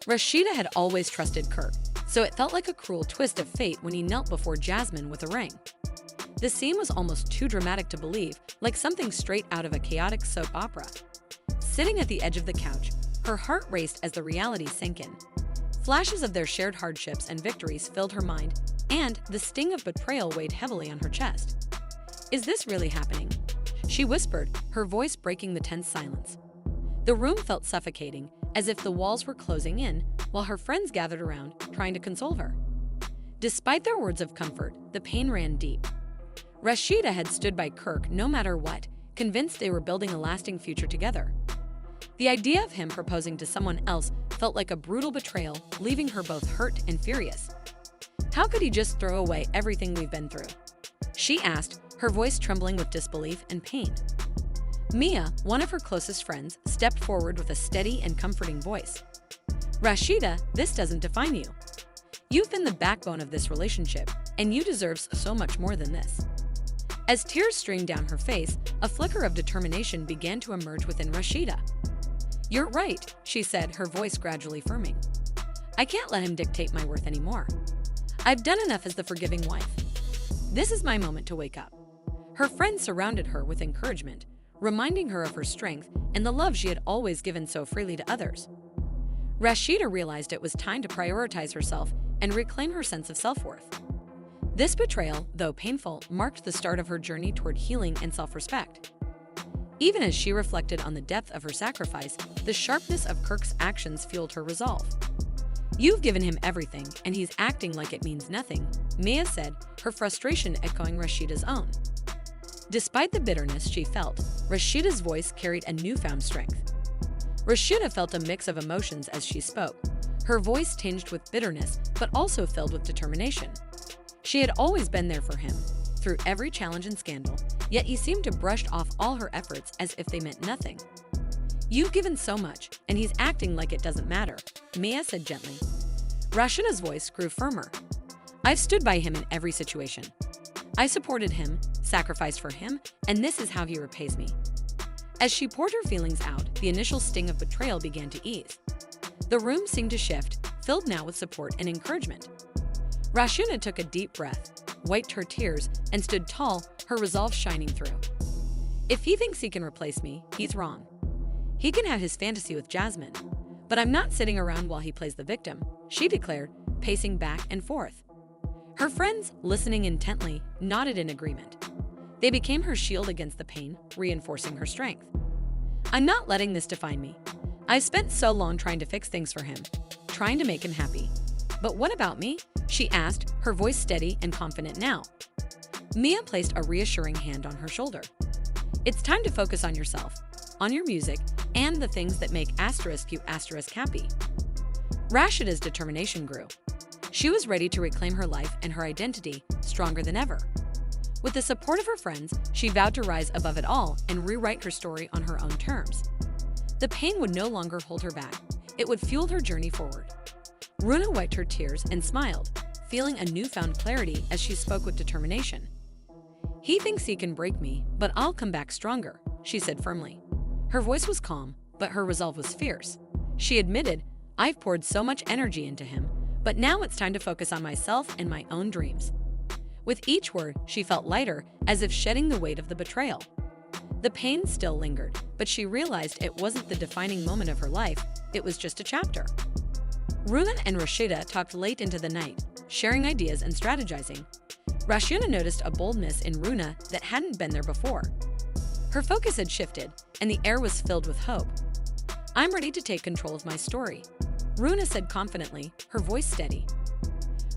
Rasheeda had always trusted Kirk, so it felt like a cruel twist of fate when he knelt before Jasmine with a ring. The scene was almost too dramatic to believe, like something straight out of a chaotic soap opera. Sitting at the edge of the couch, her heart raced as the reality sank in. Flashes of their shared hardships and victories filled her mind, and the sting of betrayal weighed heavily on her chest. "Is this really happening?" she whispered, her voice breaking the tense silence. The room felt suffocating, as if the walls were closing in, while her friends gathered around, trying to console her. Despite their words of comfort, the pain ran deep. Rasheeda had stood by Kirk no matter what, convinced they were building a lasting future together. The idea of him proposing to someone else felt like a brutal betrayal, leaving her both hurt and furious. "How could he just throw away everything we've been through?" she asked, her voice trembling with disbelief and pain. Mia, one of her closest friends, stepped forward with a steady and comforting voice. "Rasheeda, this doesn't define you. You've been the backbone of this relationship, and you deserve so much more than this." As tears streamed down her face, a flicker of determination began to emerge within Rasheeda. "You're right," she said, her voice gradually firming. "I can't let him dictate my worth anymore. I've done enough as the forgiving wife. This is my moment to wake up." Her friends surrounded her with encouragement, reminding her of her strength and the love she had always given so freely to others. Rasheeda realized it was time to prioritize herself and reclaim her sense of self-worth. This betrayal, though painful, marked the start of her journey toward healing and self-respect. Even as she reflected on the depth of her sacrifice, the sharpness of Kirk's actions fueled her resolve. "You've given him everything, and he's acting like it means nothing," Mia said, her frustration echoing Rasheeda's own. Despite the bitterness she felt, Rasheeda's voice carried a newfound strength. Rasheeda felt a mix of emotions as she spoke, her voice tinged with bitterness but also filled with determination. She had always been there for him, through every challenge and scandal, yet he seemed to brush off all her efforts as if they meant nothing. "You've given so much, and he's acting like it doesn't matter," Mia said gently. Rasheeda's voice grew firmer. "I've stood by him in every situation. I supported him, sacrificed for him, and this is how he repays me." As she poured her feelings out, the initial sting of betrayal began to ease. The room seemed to shift, filled now with support and encouragement. Rasheeda took a deep breath, wiped her tears, and stood tall, her resolve shining through. "If he thinks he can replace me, he's wrong. He can have his fantasy with Jasmine, but I'm not sitting around while he plays the victim," she declared, pacing back and forth. Her friends, listening intently, nodded in agreement. They became her shield against the pain, reinforcing her strength. "I'm not letting this define me. I've spent so long trying to fix things for him, trying to make him happy. But what about me?" she asked, her voice steady and confident now. Mia placed a reassuring hand on her shoulder. "It's time to focus on yourself, on your music, and the things that make you happy." Rasheeda's determination grew. She was ready to reclaim her life and her identity, stronger than ever. With the support of her friends, she vowed to rise above it all and rewrite her story on her own terms. The pain would no longer hold her back. It would fuel her journey forward. Runa wiped her tears and smiled, feeling a newfound clarity as she spoke with determination. "He thinks he can break me, but I'll come back stronger," she said firmly. Her voice was calm, but her resolve was fierce. She admitted, "I've poured so much energy into him, but now it's time to focus on myself and my own dreams." With each word, she felt lighter, as if shedding the weight of the betrayal. The pain still lingered, but she realized it wasn't the defining moment of her life, it was just a chapter. Runa and Rasheeda talked late into the night, sharing ideas and strategizing. Rasheeda noticed a boldness in Runa that hadn't been there before. Her focus had shifted, and the air was filled with hope. "I'm ready to take control of my story," Runa said confidently, her voice steady.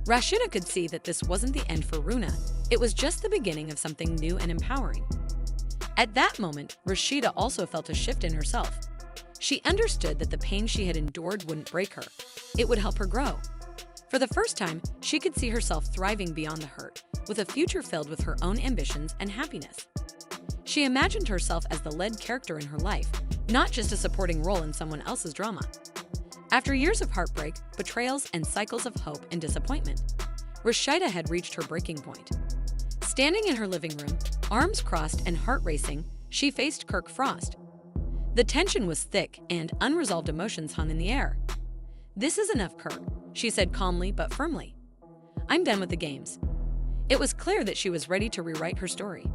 Rasheeda could see that this wasn't the end for Runa, it was just the beginning of something new and empowering. At that moment, Rasheeda also felt a shift in herself. She understood that the pain she had endured wouldn't break her. It would help her grow. For the first time, she could see herself thriving beyond the hurt, with a future filled with her own ambitions and happiness. She imagined herself as the lead character in her life, not just a supporting role in someone else's drama. After years of heartbreak, betrayals, and cycles of hope and disappointment, Rasheeda had reached her breaking point. Standing in her living room, arms crossed and heart racing, she faced Kirk Frost. The tension was thick and unresolved emotions hung in the air. "This is enough, Kirk," she said calmly but firmly. "I'm done with the games." It was clear that she was ready to rewrite her story.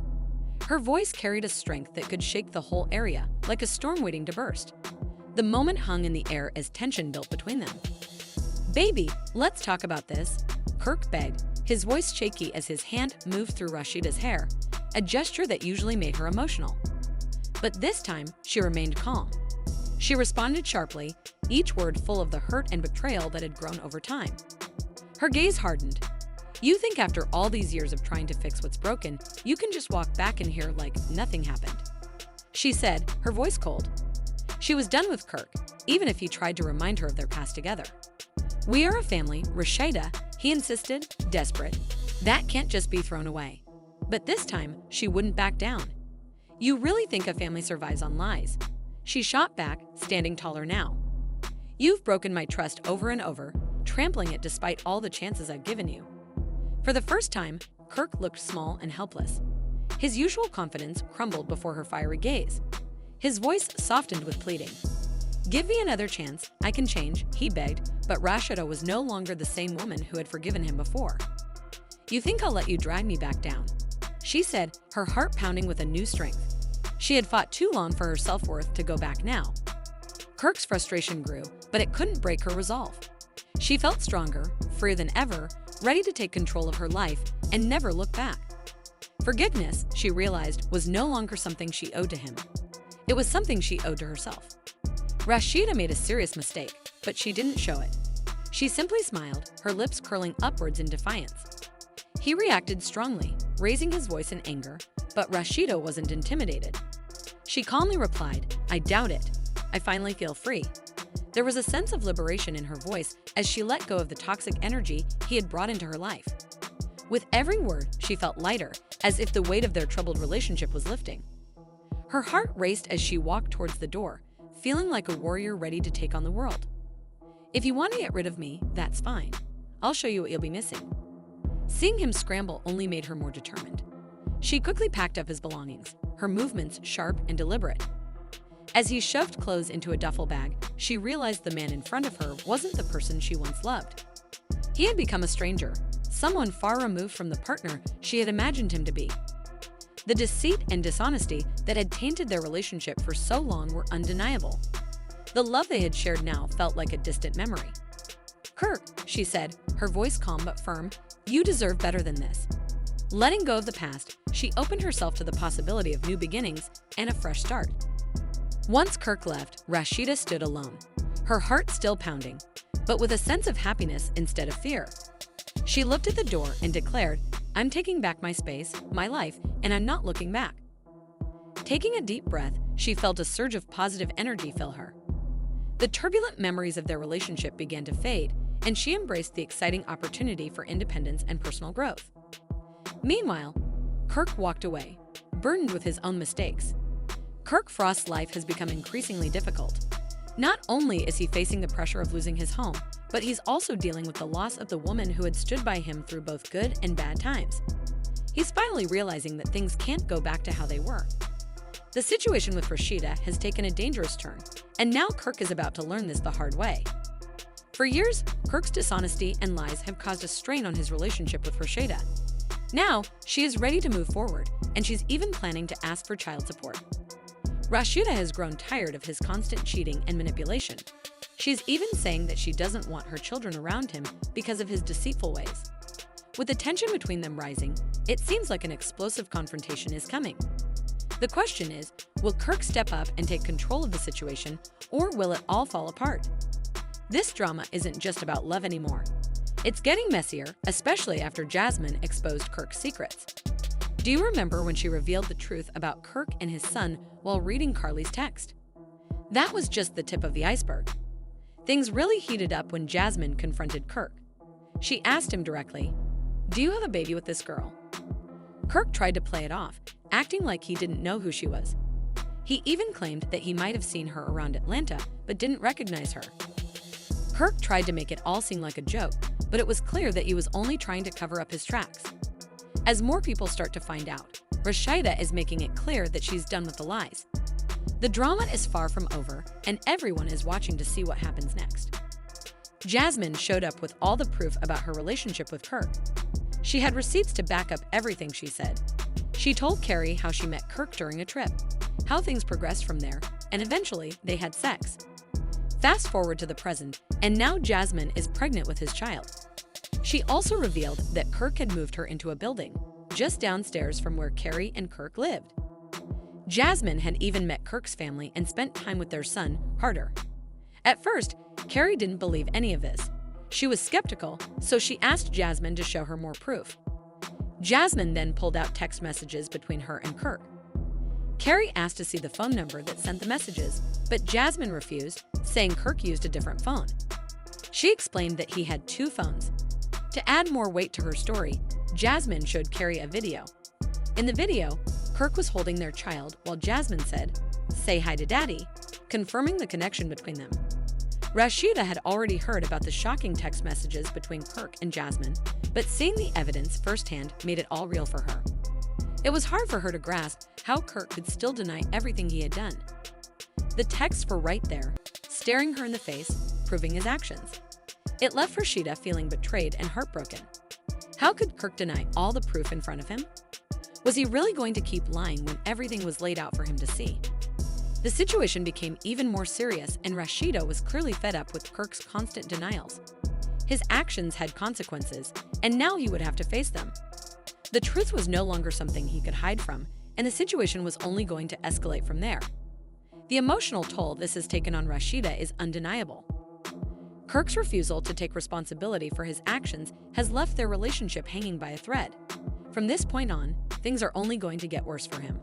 Her voice carried a strength that could shake the whole area, like a storm waiting to burst. The moment hung in the air as tension built between them. "Baby, let's talk about this," Kirk begged, his voice shaky as his hand moved through Rasheeda's hair, a gesture that usually made her emotional. But this time, she remained calm. She responded sharply, each word full of the hurt and betrayal that had grown over time. Her gaze hardened. "You think after all these years of trying to fix what's broken, you can just walk back in here like nothing happened?" she said, her voice cold. She was done with Kirk, even if he tried to remind her of their past together. "We are a family, Rasheeda," he insisted, desperate. "That can't just be thrown away." But this time, she wouldn't back down. "You really think a family survives on lies?" she shot back, standing taller now. "You've broken my trust over and over, trampling it despite all the chances I've given you." For the first time, Kirk looked small and helpless. His usual confidence crumbled before her fiery gaze. His voice softened with pleading. "Give me another chance, I can change," he begged, but Rasheeda was no longer the same woman who had forgiven him before. "You think I'll let you drag me back down?" she said, her heart pounding with a new strength. She had fought too long for her self-worth to go back now. Kirk's frustration grew, but it couldn't break her resolve. She felt stronger, freer than ever, ready to take control of her life and never look back. Forgiveness, she realized, was no longer something she owed to him. It was something she owed to herself. Rasheeda made a serious mistake, but she didn't show it. She simply smiled, her lips curling upwards in defiance. He reacted strongly, raising his voice in anger, but Rasheeda wasn't intimidated. She calmly replied, "I doubt it. I finally feel free." There was a sense of liberation in her voice as she let go of the toxic energy he had brought into her life. With every word, she felt lighter, as if the weight of their troubled relationship was lifting. Her heart raced as she walked towards the door, feeling like a warrior ready to take on the world. "If you want to get rid of me, that's fine. I'll show you what you'll be missing." Seeing him scramble only made her more determined. She quickly packed up his belongings, her movements sharp and deliberate. As he shoved clothes into a duffel bag, she realized the man in front of her wasn't the person she once loved. He had become a stranger, someone far removed from the partner she had imagined him to be. The deceit and dishonesty that had tainted their relationship for so long were undeniable. The love they had shared now felt like a distant memory. "Kirk," she said, her voice calm but firm, "you deserve better than this." Letting go of the past, she opened herself to the possibility of new beginnings and a fresh start. Once Kirk left, Rasheeda stood alone, her heart still pounding, but with a sense of happiness instead of fear. She looked at the door and declared, "I'm taking back my space, my life, and I'm not looking back." Taking a deep breath, she felt a surge of positive energy fill her. The turbulent memories of their relationship began to fade, and she embraced the exciting opportunity for independence and personal growth. Meanwhile, Kirk walked away, burdened with his own mistakes. Kirk Frost's life has become increasingly difficult. Not only is he facing the pressure of losing his home, but he's also dealing with the loss of the woman who had stood by him through both good and bad times. He's finally realizing that things can't go back to how they were. The situation with Rasheeda has taken a dangerous turn, and now Kirk is about to learn this the hard way. For years, Kirk's dishonesty and lies have caused a strain on his relationship with Rasheeda. Now, she is ready to move forward, and she's even planning to ask for child support. Rasheeda has grown tired of his constant cheating and manipulation. She's even saying that she doesn't want her children around him because of his deceitful ways. With the tension between them rising, it seems like an explosive confrontation is coming. The question is, will Kirk step up and take control of the situation, or will it all fall apart? This drama isn't just about love anymore. It's getting messier, especially after Jasmine exposed Kirk's secrets. Do you remember when she revealed the truth about Kirk and his son while reading Carly's text? That was just the tip of the iceberg. Things really heated up when Jasmine confronted Kirk. She asked him directly, "Do you have a baby with this girl?" Kirk tried to play it off, acting like he didn't know who she was. He even claimed that he might have seen her around Atlanta, but didn't recognize her. Kirk tried to make it all seem like a joke, but it was clear that he was only trying to cover up his tracks. As more people start to find out, Rasheeda is making it clear that she's done with the lies. The drama is far from over, and everyone is watching to see what happens next. Jasmine showed up with all the proof about her relationship with Kirk. She had receipts to back up everything she said. She told Carrie how she met Kirk during a trip, how things progressed from there, and eventually they had sex. Fast forward to the present, and now Jasmine is pregnant with his child. She also revealed that Kirk had moved her into a building just downstairs from where Carrie and Kirk lived. Jasmine had even met Kirk's family and spent time with their son, Harder. At first, Carrie didn't believe any of this. She was skeptical, so she asked Jasmine to show her more proof. Jasmine then pulled out text messages between her and Kirk. Carrie asked to see the phone number that sent the messages, but Jasmine refused, saying Kirk used a different phone. She explained that he had two phones. To add more weight to her story, Jasmine showed Carrie a video. In the video, Kirk was holding their child while Jasmine said, "Say hi to Daddy," confirming the connection between them. Rasheeda had already heard about the shocking text messages between Kirk and Jasmine, but seeing the evidence firsthand made it all real for her. It was hard for her to grasp how Kirk could still deny everything he had done. The texts were right there, staring her in the face, proving his actions. It left Rasheeda feeling betrayed and heartbroken. How could Kirk deny all the proof in front of him? Was he really going to keep lying when everything was laid out for him to see? The situation became even more serious, and Rasheeda was clearly fed up with Kirk's constant denials. His actions had consequences, and now he would have to face them. The truth was no longer something he could hide from, and the situation was only going to escalate from there. The emotional toll this has taken on Rasheeda is undeniable. Kirk's refusal to take responsibility for his actions has left their relationship hanging by a thread. From this point on, things are only going to get worse for him.